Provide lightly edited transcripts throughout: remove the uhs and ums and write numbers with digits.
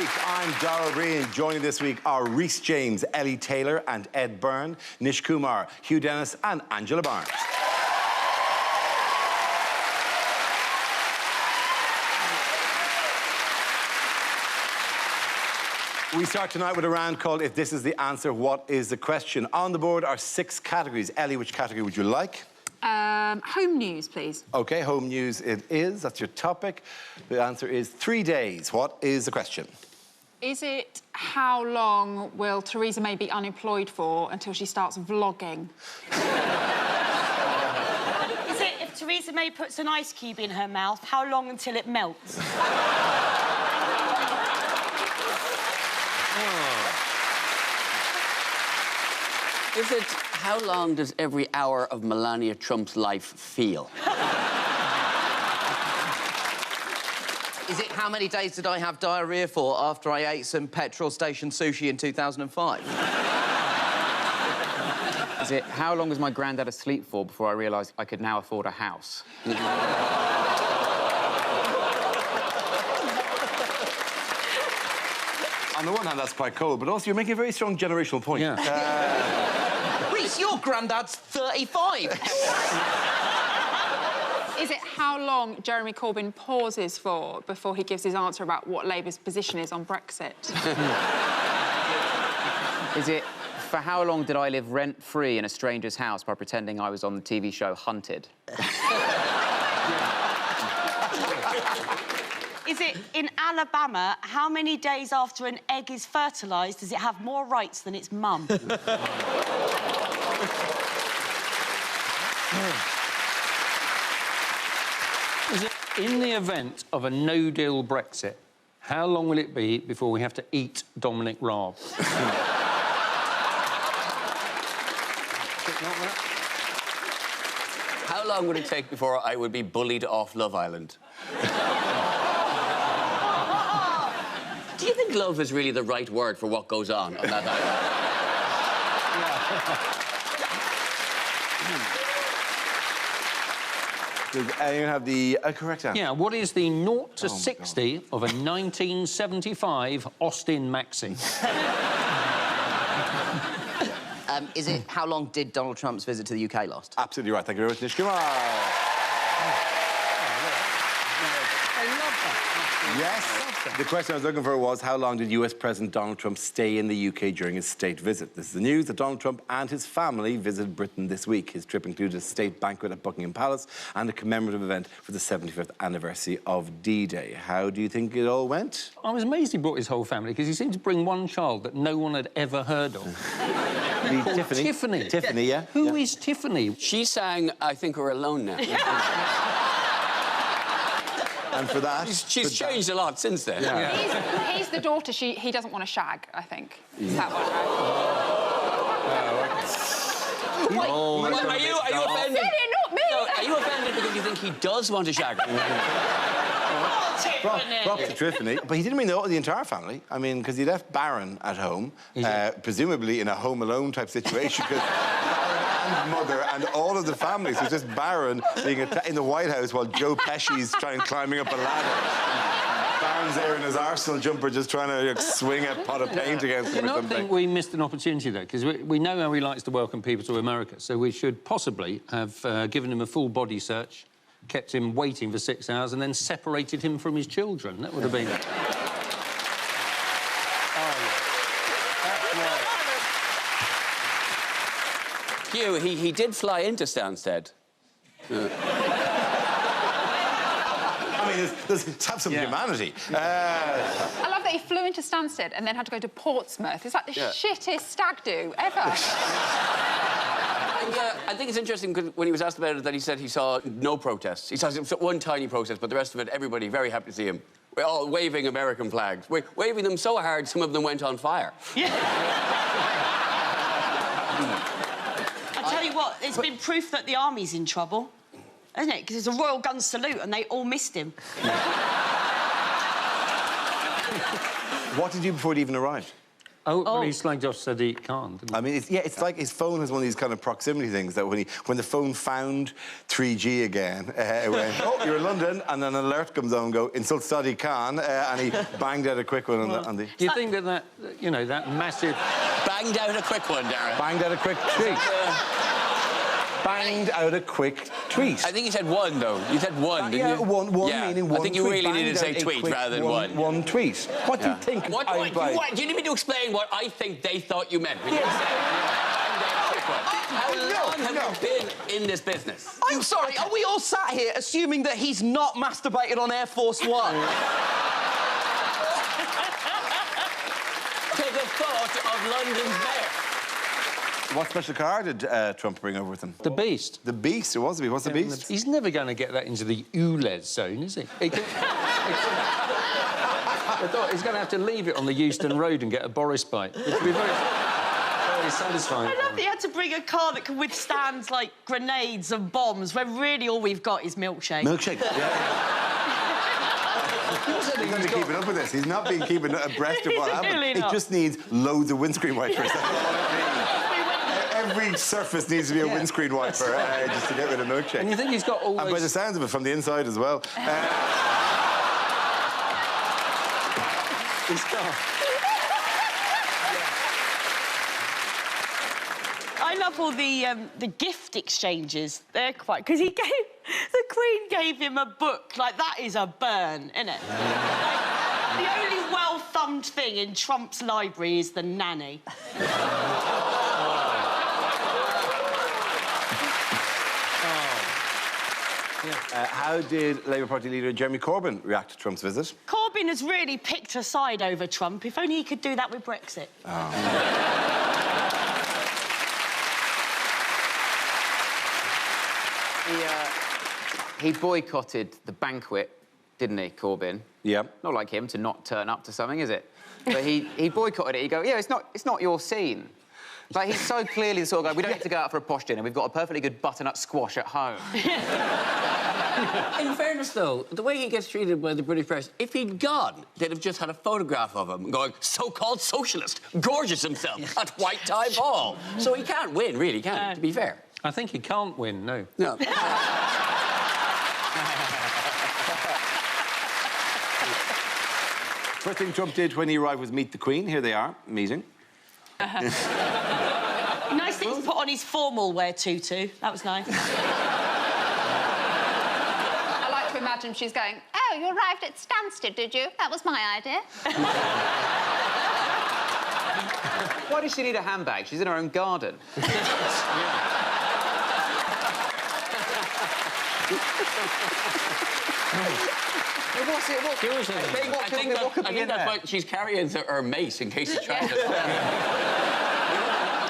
week, I'm Darrell Breen. Joining this week are Rhys James, Ellie Taylor and Ed Byrne, Nish Kumar, Hugh Dennis and Angela Barnes. We start tonight with a round called If This Is the Answer, What Is the Question? On the board are 6 categories. Ellie, which category would you like? Home news, please. OK, home news it is. That's your topic. The answer is 3 days. What is the question? Is it how long will Theresa May be unemployed for until she starts vlogging? Is it if Theresa May puts an ice cube in her mouth, how long until it melts? Is it how long does every hour of Melania Trump's life feel? Is it how many days did I have diarrhoea for after I ate some petrol station sushi in 2005? Is it how long was my granddad asleep for before I realised I could now afford a house? On the one hand, that's quite cold, but also you're making a very strong generational point. Yeah. Rhys, your granddad's 35. Is it how long Jeremy Corbyn pauses for before he gives his answer about what Labour's position is on Brexit? Is it for how long did I live rent-free in a stranger's house by pretending I was on the TV show Hunted? Is it in Alabama, how many days after an egg is fertilised does it have more rights than its mum? Is it in the event of a no-deal Brexit, how long will it be before we have to eat Dominic Raab? How long would it take before I would be bullied off Love Island? Do you think love is really the right word for what goes on that island? Does anyone have the correct answer? Yeah, what is the 0 to 60 of a 1975 Austin Maxi? Is it how long did Donald Trump's visit to the UK last? Absolutely right. Thank you very much, Nish Kumar. Yes. The question I was looking for was how long did US President Donald Trump stay in the UK during his state visit? This is the news that Donald Trump and his family visited Britain this week. His trip included a state banquet at Buckingham Palace and a commemorative event for the 75th anniversary of D-Day. How do you think it all went? I was amazed he brought his whole family because he seemed to bring one child that no one had ever heard of. Tiffany. Tiffany. Tiffany, yeah. Who is Tiffany? She sang I Think We're Alone Now. And for that... She's changed a lot since then. Yeah. He's the daughter he doesn't want to shag, I think. Is that one, right? Are you offended? Said it, not me! No, are you offended because you think he does want to shag her? Props to Tiffany. But he didn't mean the entire family. I mean, because he left Baron at home, presumably in a Home Alone type situation, because Baron and Mother and all of the families. So it's just Baron being in the White House while Joe Pesci's climbing up a ladder. Baron's there in his Arsenal jumper just trying to swing a pot of paint against him or I something. think we missed an opportunity there, because we know how he likes to welcome people to America, so we should possibly have given him a full body search, kept him waiting for 6 hours and then separated him from his children. That would have been... Hugh, he did fly into Stansted. I mean, let's have some humanity. I love that he flew into Stansted and then had to go to Portsmouth. It's like the shittest stag do ever. I think it's interesting because when he was asked about it that he said he saw no protests. He saw one tiny protest, but the rest of it, everybody very happy to see him. We're all waving American flags. We're waving them so hard, some of them went on fire. I tell you what, it's been proof that the army's in trouble, isn't it? Because it's a royal gun salute and they all missed him. What did you do before he even arrived? Oh, well, he slagged off Sadiq Khan, didn't he? I mean, it's like his phone has one of these kind of proximity things that when the phone found 3G again, it went, oh, you're in London, and then an alert comes on and go, insult Sadiq Khan, and he banged out a quick one on the... Do you think that, you know, that massive... Banged out a quick one, Darren. Banged out a quick tweet. Banged out a quick tweet. I think you said one, though. You said one, didn't you? One meaning one I think you tweet. really needed to say Banged out a tweet quick rather than one. One tweet. What do you think? Do you need me to explain what I think they thought you meant when you said banged out a quick one? How long have you been in this business? I'm sorry, are we all sat here assuming that he's not masturbated on Air Force One? To the thought of London's mayor. What special car did Trump bring over with him? The Beast. The Beast, it was the Beast. What's the Beast? He's never going to get that into the ULEZ zone, is he? I thought he's going to have to leave it on the Euston Road and get a Boris bite, which would be very satisfying. I love that he had to bring a car that can withstand, like, grenades and bombs, when really all we've got is milkshake. Milkshake, yeah. He's not been keeping up with this. He's not been keeping abreast of what happened. Really It not. just needs loads of windscreen wipers. Every surface needs to be a windscreen wiper just to get rid of milkshake. And you think he's got all And by the those... sounds of it, from the inside as well. He's got... I love all the gift exchanges. They're quite... Because the Queen gave him a book. Like, that is a burn, isn't it? Like, the only well-thumbed thing in Trump's library is The Nanny. How did Labour Party leader Jeremy Corbyn react to Trump's visit? Corbyn has really picked a side over Trump. If only he could do that with Brexit. He boycotted the banquet, didn't he, Corbyn? Yeah. Not like him to not turn up to something, is it? But he boycotted it. He go, yeah, it's not your scene. Like, he's so clearly the sort of guy, we don't need to go out for a posh dinner. We've got a perfectly good butternut squash at home. In fairness, though, the way he gets treated by the British press, if he'd gone, they'd have just had a photograph of him going, so-called socialist, gorgeous himself, at White Tie Ball. So he can't win, really, can he, to be fair? I think he can't win, no. No. First thing Trump did when he arrived was meet the Queen. Here they are, meeting. Nice thing to put on his formal wear tutu. That was nice. I like to imagine she's going, oh, you arrived at Stansted, did you? That was my idea. Why does she need a handbag? She's in her own garden. What's it? What could be in that's there? why she's carrying her mace in case he tries to...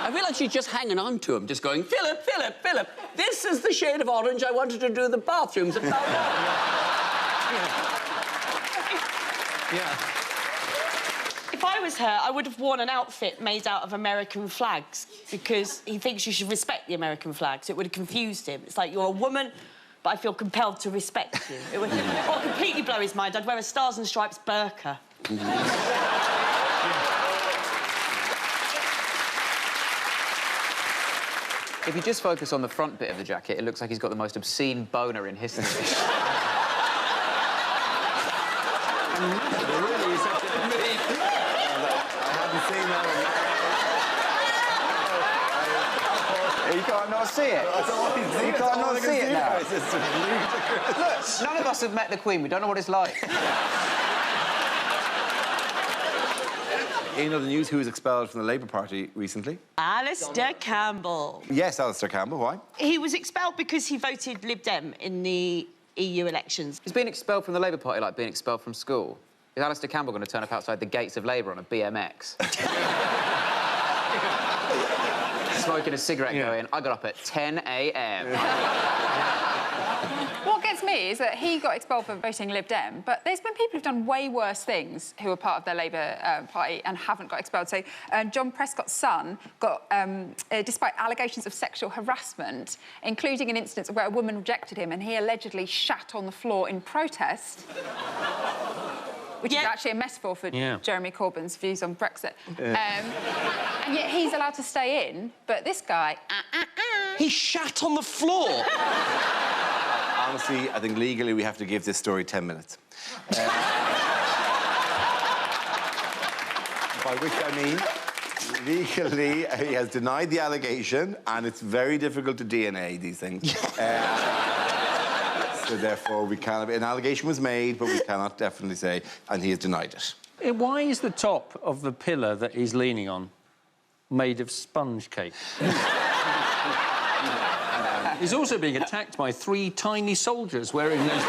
I feel like she's just hanging on to him, just going, Philip, this is the shade of orange I wanted to do the bathrooms at If I was her, I would have worn an outfit made out of American flags because he thinks you should respect the American flags. It would have confused him. It's like, you're a woman, but I feel compelled to respect you. It would completely blow his mind. I'd wear a Stars and Stripes burqa. If you just focus on the front bit of the jacket, it looks like he's got the most obscene boner in history. You can't not see it. You can't not see it now. Look, none of us have met the Queen. We don't know what it's like. In other news, who was expelled from the Labour Party recently? Alistair Campbell. Yes, Alistair Campbell. Why? He was expelled because he voted Lib Dem in the EU elections. Is being expelled from the Labour Party like being expelled from school? Is Alistair Campbell going to turn up outside the gates of Labour on a BMX? Smoking a cigarette going, I got up at 10 a.m. What gets me is that he got expelled for voting Lib Dem, but there's been people who've done way worse things who are part of the Labour Party and haven't got expelled. So John Prescott's son got, despite allegations of sexual harassment, including an instance where a woman rejected him and he allegedly shat on the floor in protest. which is actually a metaphor for Jeremy Corbyn's views on Brexit. And yet he's allowed to stay in, but this guy... He shat on the floor. Honestly, I think legally we have to give this story 10 minutes. By which I mean, legally, he has denied the allegation, and it's very difficult to DNA these things. So therefore, we cannot... An allegation was made, but we cannot definitely say, and he has denied it. Why is the top of the pillar that he's leaning on made of sponge cake? He's also being attacked by 3 tiny soldiers wearing those...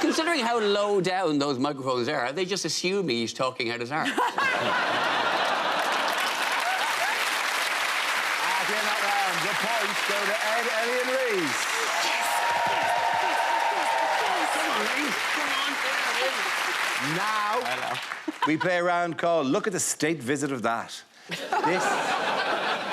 Considering how low down those microphones are, they just assume he's talking out his arse. At the end of that round, the points go to Ed, Ellie and Reece. Now, we play a round called Look at the State Visit of That. This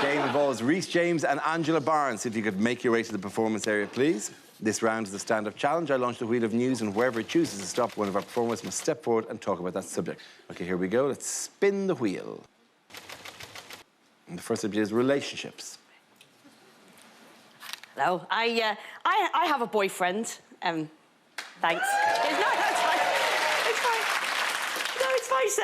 game involves Reece James and Angela Barnes. If you could make your way to the performance area, please. This round is the stand-up challenge. I launch the wheel of news, and wherever it chooses to stop, one of our performers must step forward and talk about that subject. OK, here we go. Let's spin the wheel. And the first subject is relationships. Hello. I have a boyfriend. Thanks. No, that's fine. It's fine. No, it's fine. So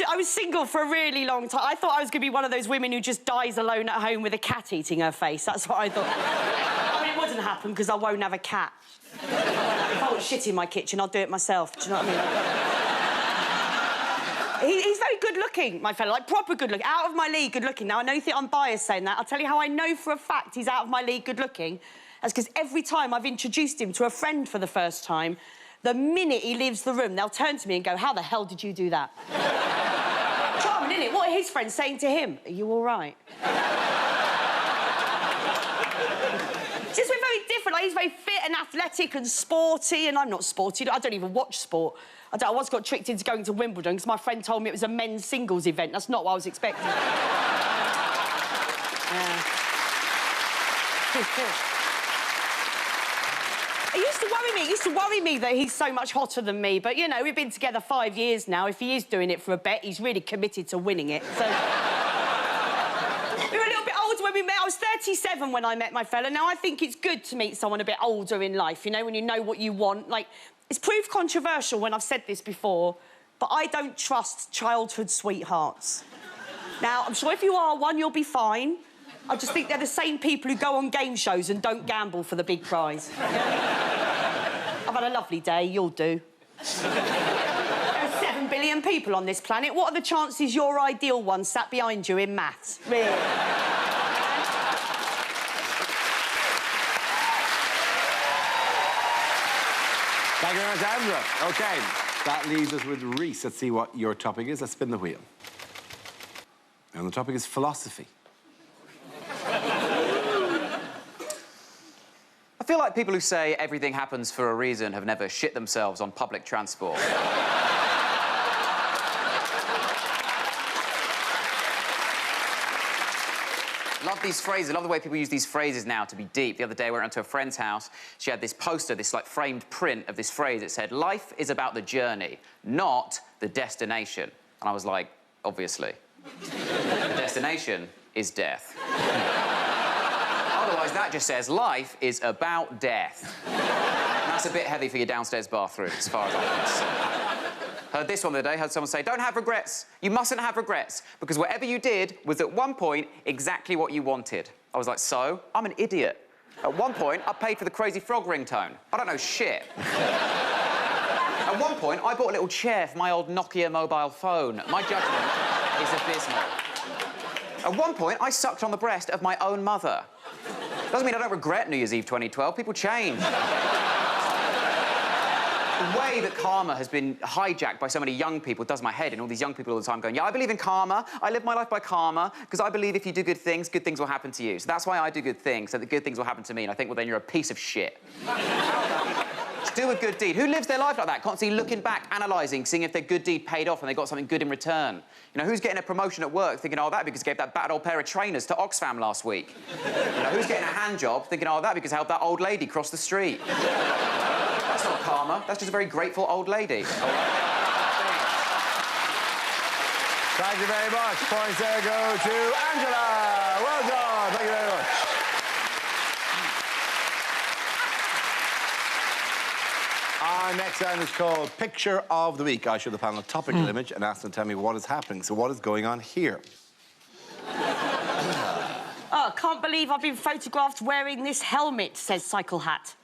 I was single for a really long time. I thought I was going to be one of those women who just dies alone at home with a cat eating her face. That's what I thought. I mean, it wouldn't happen because I won't have a cat. If I want shit in my kitchen, I'll do it myself. Do you know what I mean? He's very good-looking, my fella, like proper good-looking, out of my league good-looking. Now, I know you think I'm biased saying that. I'll tell you how I know for a fact he's out of my league good-looking. That's because every time I've introduced him to a friend for the first time, the minute he leaves the room, they'll turn to me and go, how the hell did you do that? Charming, isn't it? What are his friends saying to him? Are you all right? Just we're very different. Like, he's very fit and athletic and sporty, and I'm not sporty. I don't even watch sport. I once got tricked into going to Wimbledon because my friend told me it was a men's singles event. That's not what I was expecting. It used to worry me that he's so much hotter than me, but, you know, we've been together 5 years now. If he is doing it for a bet, he's really committed to winning it, so... We were a little bit older when we met. I was 37 when I met my fella. Now, I think it's good to meet someone a bit older in life, you know, when you know what you want. Like, it's proved controversial when I've said this before, but I don't trust childhood sweethearts. Now, I'm sure if you are one, you'll be fine. I just think they're the same people who go on game shows and don't gamble for the big prize. I've had a lovely day, you'll do. There are 7 billion people on this planet. What are the chances your ideal one sat behind you in maths? Really? Thank you very much, Angela. OK, that leaves us with Reece. Let's see what your topic is. Let's spin the wheel. And the topic is philosophy. I feel like people who say everything happens for a reason have never shit themselves on public transport. Love these phrases. I love the way people use these phrases now to be deep. The other day, I went around to a friend's house. She had this poster, this, like, framed print of this phrase. It said, life is about the journey, not the destination. And I was like, obviously. The destination is death. Otherwise, that just says life is about death. And that's a bit heavy for your downstairs bathroom, as far as I'm concerned. Heard this one the other day, heard someone say, don't have regrets. You mustn't have regrets, because whatever you did was at one point exactly what you wanted. I was like, so? I'm an idiot. At one point, I paid for the Crazy Frog ringtone. I don't know shit. At one point, I bought a little chair for my old Nokia mobile phone. My judgment is abysmal. At one point, I sucked on the breast of my own mother. Doesn't mean I don't regret New Year's Eve 2012. People change. The way that karma has been hijacked by so many young people does my head, and all these young people all the time going, yeah, I believe in karma. I live my life by karma, because I believe if you do good things will happen to you. So that's why I do good things, so that good things will happen to me. And I think, well, then you're a piece of shit. Just do a good deed. Who lives their life like that? Constantly looking back, analysing, seeing if their good deed paid off and they got something good in return. You know, who's getting a promotion at work thinking, oh, that because I gave that bad old pair of trainers to Oxfam last week? You know, who's getting a hand job thinking, oh, that because I helped that old lady cross the street? That's not karma. That's just a very grateful old lady. Thank you very much. Points there go to Angela. Well done. Thank you very much. Our next round is called Picture of the Week. I show the panel a topical image and ask them to tell me what is happening. So what is going on here? Oh, can't believe I've been photographed wearing this helmet, says Cycle Hat.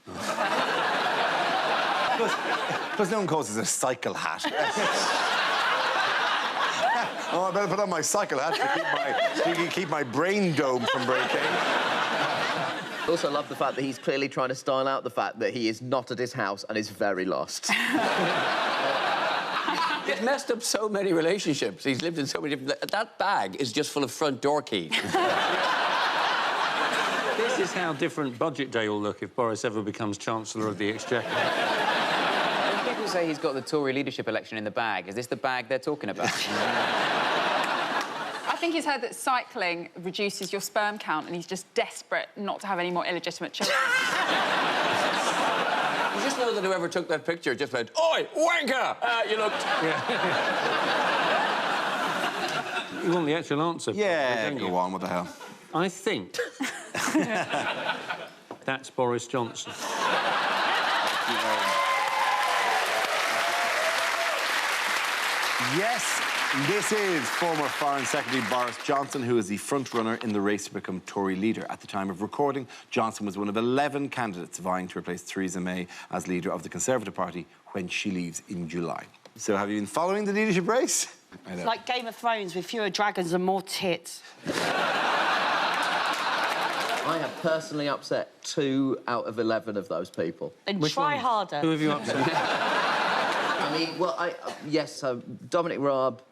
Plus no one calls it a cycle hat. Oh, I better put on my cycle hat to keep my brain dome from breaking. I also love the fact that he's clearly trying to style out the fact that he is not at his house and is very lost. He's messed up so many relationships. He's lived in so many different... That bag is just full of front door keys. This is how different Budget Day will look if Boris ever becomes Chancellor of the Exchequer. When people say he's got the Tory leadership election in the bag, is this the bag they're talking about? I think he's heard that cycling reduces your sperm count and he's just desperate not to have any more illegitimate children. You just know that whoever took that picture just went, "Oi, wanker!" You looked... You want the actual answer? Yeah, don't you? go on, what the hell? I think that's Boris Johnson. Yes, this is former Foreign Secretary Boris Johnson, who is the front-runner in the race to become Tory leader. At the time of recording, Johnson was one of 11 candidates vying to replace Theresa May as leader of the Conservative Party when she leaves in July. So have you been following the leadership race? It's like Game of Thrones with fewer dragons and more tits. I have personally upset 2 out of 11 of those people. Then Which try ones? harder. Who have you upset? I mean, well, yes, Dominic Raab,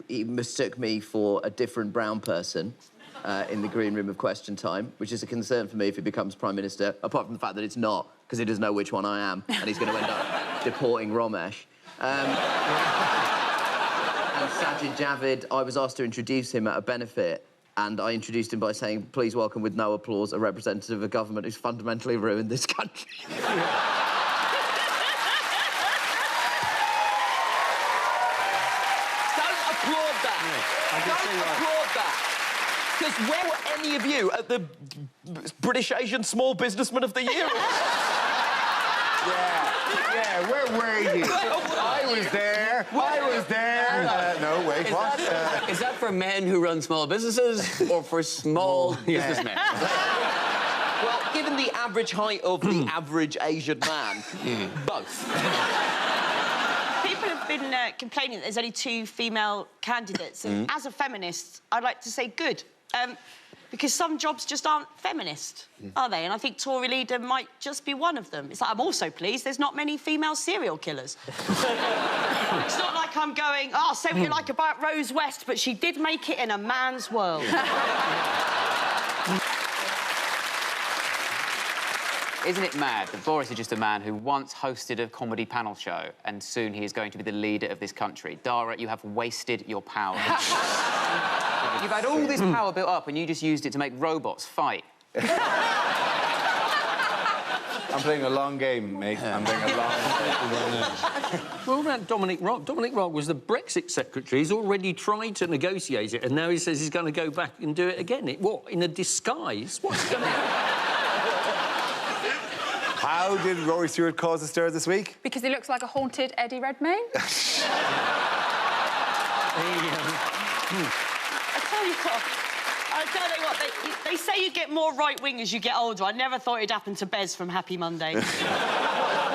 he mistook me for a different brown person in the green room of Question Time, which is a concern for me if he becomes Prime Minister, apart from the fact that it's not, because he doesn't know which one I am, and he's going to end up deporting Romesh. And Sajid Javid, I was asked to introduce him at a benefit, and I introduced him by saying, please welcome with no applause a representative of a government who's fundamentally ruined this country. Don't applaud that. Don't applaud that. Because where were any of you at the British Asian Small Businessman of the Year? Yeah, where were you? I was there. I was there. No, wait, what? Is that for men who run small businesses or for small businessmen? Well, given the average height of the average Asian man, both. People have been complaining that there's only 2 female candidates. And as a feminist, I'd like to say good. Because some jobs just aren't feminist, are they? And I think Tory leader might just be one of them. It's like, I'm also pleased there's not many female serial killers. It's not like I'm going, oh, say what you like about Rose West, but she did make it in a man's world. Isn't it mad that Boris is just a man who once hosted a comedy panel show and soon he is going to be the leader of this country? Dara, you have wasted your power. You've had all this power built up and you just used it to make robots fight. I'm playing a long game, mate. I'm playing a long game. Well, what about Dominic Raab? Dominic Raab was the Brexit secretary. He's already tried to negotiate it, and now he says he's going to go back and do it again. What, in a disguise? What's going to happen? How did Rory Stewart cause a stir this week? Because he looks like a haunted Eddie Redmayne. I tell you what, they say you get more right-wing as you get older. I never thought it'd happen to Bez from Happy Monday. We're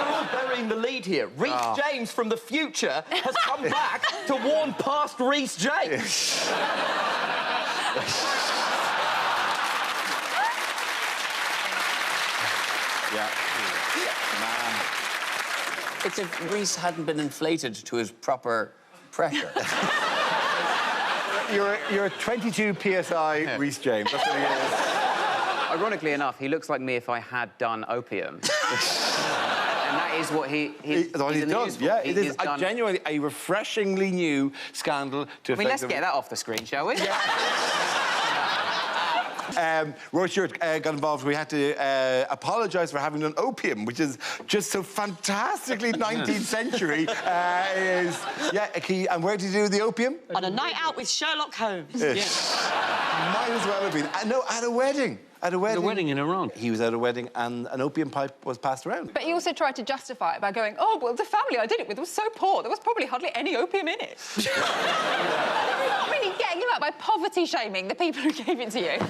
all burying the lead here. Rhys James from the future has come back to warn past Rhys James. Yeah. Man. It's if Rhys hadn't been inflated to his proper pressure. You're 22 PSI Rhys James. That's what he is. Ironically enough, he looks like me if I had done opium. And that is what he's That's all he's in the done. news for. Yeah, He it is has done... genuinely a refreshingly new scandal to I mean, let's get that off the screen, shall we? Roy Stewart got involved. We had to apologise for having done opium, which is just so fantastically 19th century. And where did you do the opium? On a night out with Sherlock Holmes. Might as well have been. No, at a wedding. At a wedding. A wedding in Iran. He was at a wedding and an opium pipe was passed around. But he also tried to justify it by going, oh, well, the family I did it with was so poor, there was probably hardly any opium in it. Really getting him out by poverty-shaming the people who gave it to you.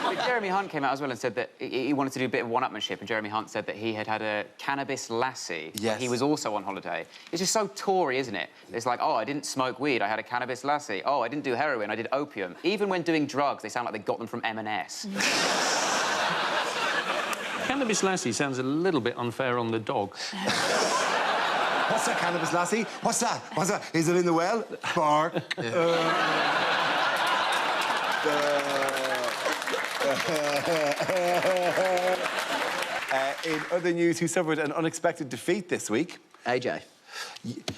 But Jeremy Hunt came out as well and said that he wanted to do a bit of one-upmanship, and Jeremy Hunt said that he had had a cannabis lassie. Yes. He was also on holiday. It's just so Tory, isn't it? It's like, oh, I didn't smoke weed, I had a cannabis lassie. Oh, I didn't do heroin, I did opium. Even when doing drugs, they sound like they got them from M&S. Cannabis lassie sounds a little bit unfair on the dog. What's that, cannabis lassie? What's that? What's that? Is it in the well? Bark. In other news, who suffered an unexpected defeat this week? AJ.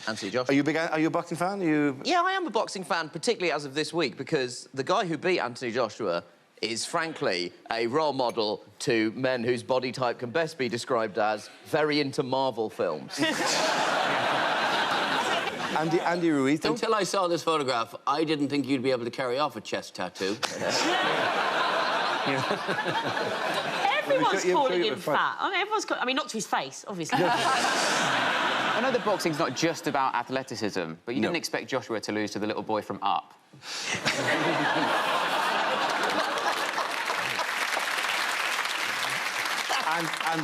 Anthony Joshua. Are you a boxing fan? Yeah, I am a boxing fan, particularly as of this week, because the guy who beat Anthony Joshua is, frankly, a role model to men whose body type can best be described as very into Marvel films. Andy Ruiz. Until I saw this photograph, I didn't think you'd be able to carry off a chest tattoo. Everyone's calling him fat. I mean, not to his face, obviously. I know that boxing's not just about athleticism, but you didn't expect Joshua to lose to the little boy from Up. And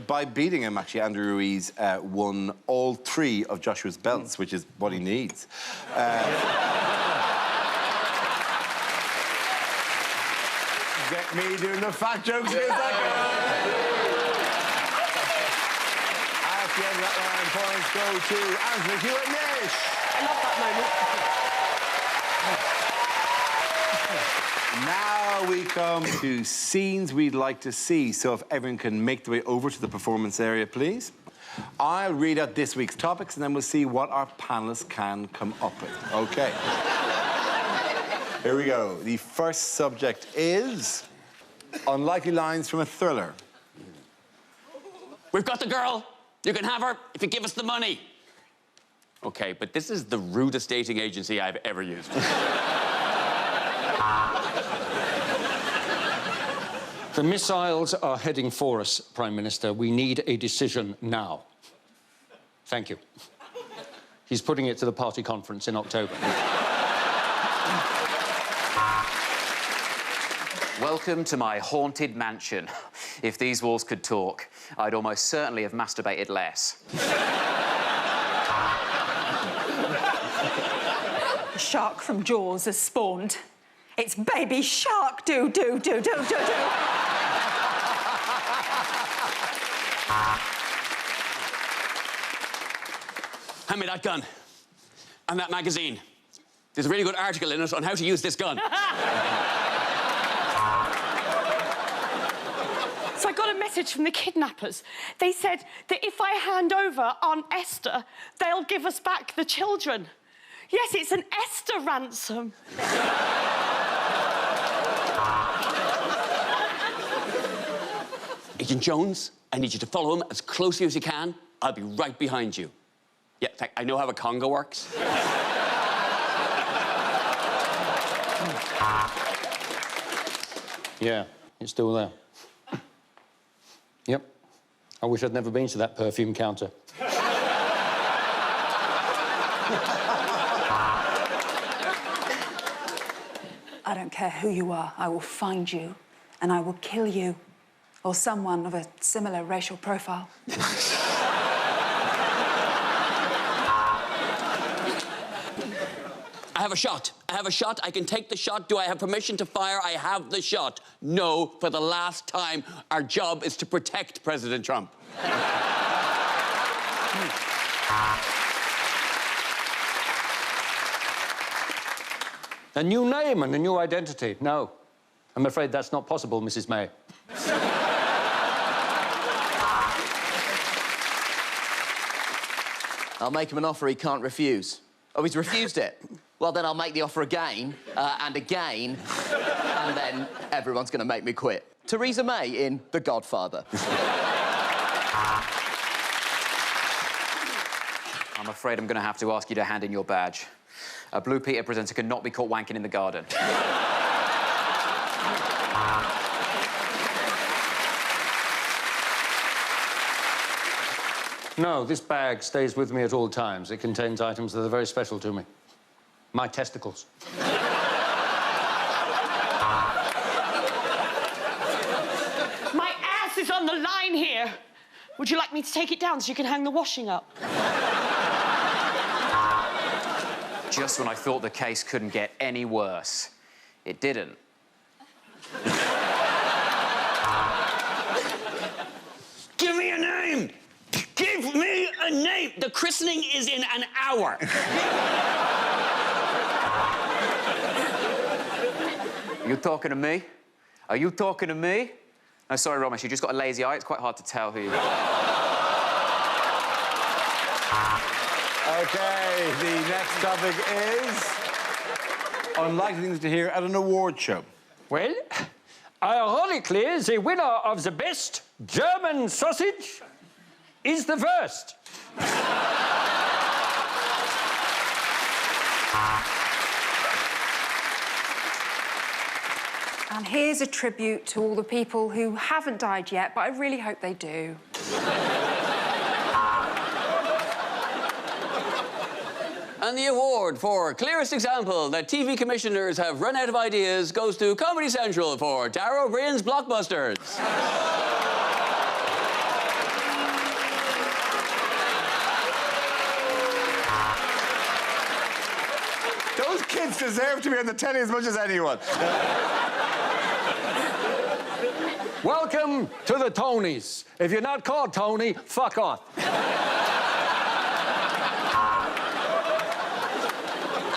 by beating him, actually, Andy Ruiz won all 3 of Joshua's belts, which is what he needs. Get me doing the fat jokes in a second. At the end of that line, points go to Anthony Hewitt-Nish. I love that moment. Now we come to scenes we'd like to see. So if everyone can make their way over to the performance area, please. I'll read out this week's topics, and then we'll see what our panellists can come up with. OK. Here we go. The first subject is unlikely lines from a thriller. We've got the girl. You can have her if you give us the money. OK, but this is the rudest dating agency I've ever used. The missiles are heading for us, Prime Minister. We need a decision now. Thank you. He's putting it to the party conference in October. Welcome to my haunted mansion. If these walls could talk, I'd almost certainly have masturbated less. The shark from Jaws has spawned. It's baby shark, do. Hand me that gun. And that magazine. There's a really good article in it on how to use this gun. So I got a message from the kidnappers. They said that if I hand over Aunt Esther, they'll give us back the children. Yes, it's an Esther ransom. Agent Jones, I need you to follow him as closely as you can. I'll be right behind you. Yeah, in fact, I know how a conga works. Yeah, it's still there. Yep. I wish I'd never been to that perfume counter. I don't care who you are, I will find you and I will kill you or someone of a similar racial profile. I have a shot. I can take the shot. Do I have permission to fire? I have the shot. No, for the last time, our job is to protect President Trump. A new name and a new identity. No, I'm afraid that's not possible, Mrs. May. I'll make him an offer he can't refuse. Oh, he's refused it. well, then I'll make the offer again and again, and then everyone's going to make me quit. Theresa May in The Godfather. I'm afraid I'm going to have to ask you to hand in your badge. A Blue Peter presenter cannot be caught wanking in the garden. No, this bag stays with me at all times. It contains items that are very special to me. My testicles. My ass is on the line here. Would you like me to take it down so you can hang the washing up? Just when I thought the case couldn't get any worse, it didn't. Give me a name! Give me a name! The christening is in an hour. You talking to me? Are you talking to me? No, sorry, Romesh, you just got a lazy eye. It's quite hard to tell who you are. OK, the next topic is unlikely things to hear at an award show. Well, ironically, the winner of the best German sausage is the first. And here's a tribute to all the people who haven't died yet, but I really hope they do. And the award for clearest example that TV commissioners have run out of ideas goes to Comedy Central for Dara O'Brien's Blockbusters. Those kids deserve to be on the telly as much as anyone. Welcome to the Tonys. If you're not called Tony, fuck off.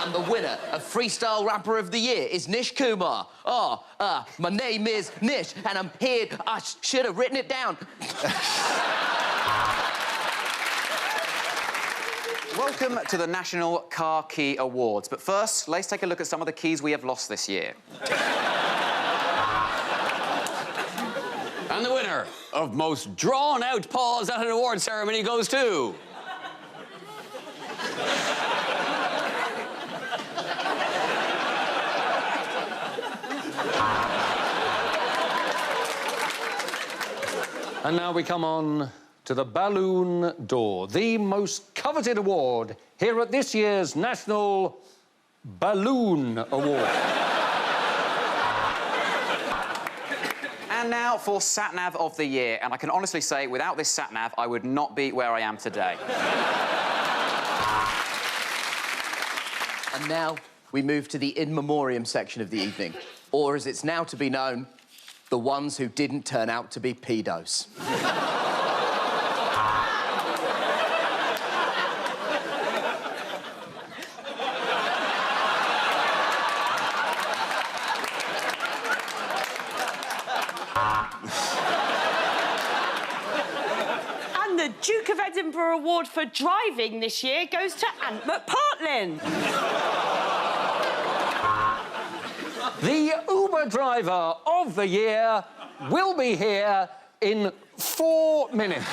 And the winner of Freestyle Rapper of the Year is Nish Kumar. My name is Nish, and I'm here. I should have written it down. Welcome to the National Car Key Awards. But first, let's take a look at some of the keys we have lost this year. And the winner of most drawn-out pause at an award ceremony goes to... And now we come on to the Balloon d'Or, the most coveted award here at this year's National Balloon Award. And now for Sat-Nav of the Year. And I can honestly say, without this Sat-Nav, I would not be where I am today. And now we move to the in memoriam section of the evening, or as it's now to be known, the ones who didn't turn out to be pedos. And the Duke of Edinburgh Award for driving this year goes to Ant McPartlin. The Uber driver of the year will be here in 4 minutes.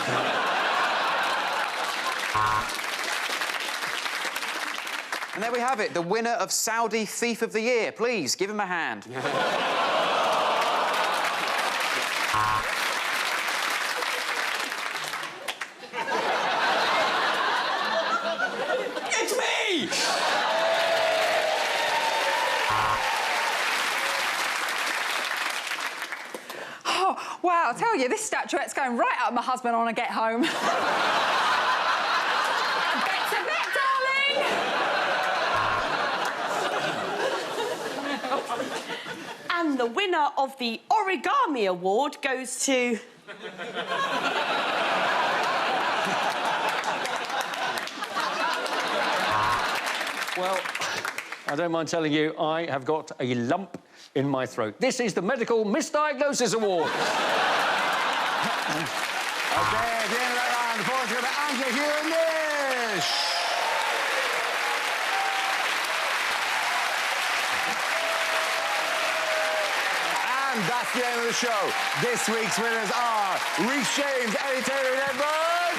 And there we have it, the winner of Saudi Thief of the Year. Please, give him a hand. It's me! Oh, wow, I'll tell you, this statuette's going right up my husband on a get home. Bets a bet, darling! And the winner of the Origami Award goes to... Well, I don't mind telling you, I have got a lump in my throat. This is the Medical Misdiagnosis Award. OK, at the end of that round, the points go to Angela, Hugh and Nish. that's the end of the show. This week's winners are Rhys James, Ellie Taylor, and Edmund.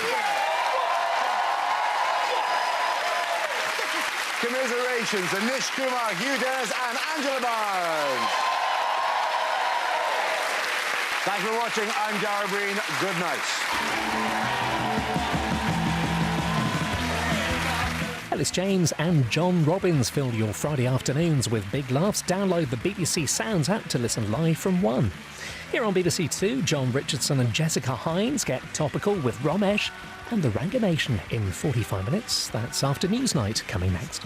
Commiserations to Nish Kumar, Hugh Dennis, and Angela Barnes. Thanks for watching. I'm Dara Breen. Good night. Ellis James and John Robbins fill your Friday afternoons with big laughs. Download the BBC Sounds app to listen live from 1. Here on BBC Two, John Richardson and Jessica Hines get topical with Romesh and the Ranga Nation in 45 minutes. That's after Newsnight coming next.